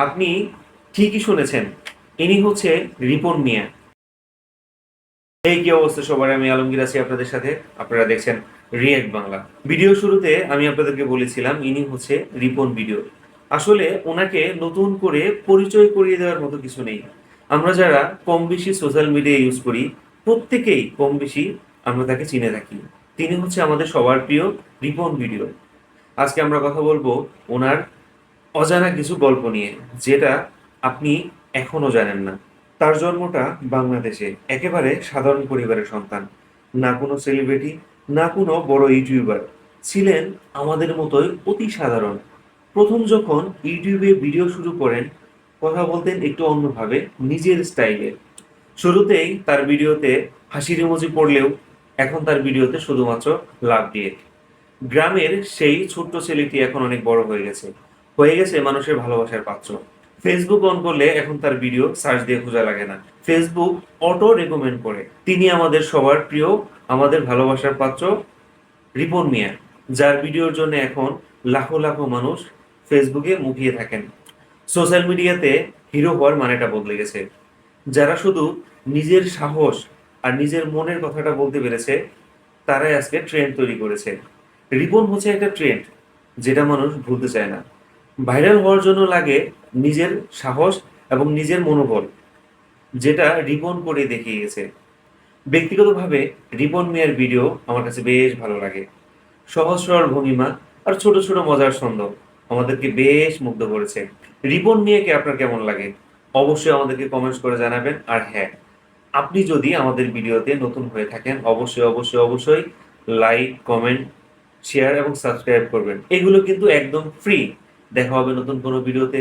আপনি ঠিকই শুনেছেন, ইনি হচ্ছে রিপন মিয়া। এই কি অবস্থা সবার, আমি আলমগীর আছি আপনাদের সাথে। আপনারা দেখছেন রিয়েক্ট বাংলা। ভিডিও শুরুতে আমি আপনাদেরকে বলেছিলাম ইনি হচ্ছে রিপন ভিডিও। আসলে ওনাকে নতুন করে পরিচয় করিয়ে দেওয়ার মতো কিছু নেই। আমরা যারা কম বেশি সোশ্যাল মিডিয়া ইউজ করি, প্রত্যেকেই কম বেশি আমরা তাকে চিনে থাকি। তিনি হচ্ছে আমাদের সবার প্রিয় রিপন ভিডিও। আজকে আমরা কথা বলবো ওনার অজানা কিছু গল্প নিয়ে, যেটা আপনি এখনো জানেন না। তার জন্মটা বাংলাদেশে, একেবারে সাধারণ পরিবারের সন্তান। না কোনো সেলিব্রিটি, না কোনো বড় ইউটিউবার। ছিলেন আমাদের মতোই অতি সাধারণ। প্রথম যখন ইউটিউবে ভিডিও শুরু করেন, কথা বলতেন একটু অন্যভাবে, নিজের স্টাইলে। শুরুতেই তার ভিডিওতে হাসির ইমোজি পড়লেও এখন তার ভিডিওতে শুধুমাত্র লাভ দিয়ে। গ্রামের সেই ছোট্ট ছেলেটি এখন অনেক বড় হয়ে গেছে মানুষের ভালোবাসার পাত্র। ফেসবুক অন করলে এখন তার ভিডিও সার্চ দিয়ে খোঁজা লাগে না, ফেসবুক অটো রেকমেন্ড করে। তিনি আমাদের সবার প্রিয়, আমাদের ভালোবাসার পাত্র রিপন মিয়া, যার ভিডিওর জন্য এখন লাখো লাখো মানুষ ফেসবুকে মুখিয়ে থাকেন। সোশ্যাল মিডিয়াতে হিরো হওয়ার মানেটা বদলে গেছে। যারা শুধু নিজের সাহস আর নিজের মনের কথাটা বলতে পেরেছে, তারাই আজকে ট্রেন্ড তৈরি করেছে। রিপন হচ্ছে একটা ট্রেন্ড, যেটা মানুষ ভুলতে চায় না। ভাইরাল হওয়ার জন্য লাগে নিজের সাহস এবং নিজের মনোবল, যেটা রিপন করে দেখিয়ে গেছে। ব্যক্তিগতভাবে রিপন মিয়ার ভিডিও আমার কাছে বেশ ভালো লাগে। সহজ সরল ভঙ্গিমা আর ছোট ছোট মজার ছন্দ আমাদেরকে বেশ মুগ্ধ করেছে। রিপন মিয়াকে আপনার কেমন লাগে অবশ্যই আমাদেরকে কমেন্টস করে জানাবেন। আর হ্যাঁ, আপনি যদি আমাদের ভিডিওতে নতুন হয়ে থাকেন, অবশ্যই অবশ্যই অবশ্যই লাইক, কমেন্ট, শেয়ার এবং সাবস্ক্রাইব করবেন। এগুলো কিন্তু একদম ফ্রি। দেখা হবে নতুন কোনো ভিডিওতে।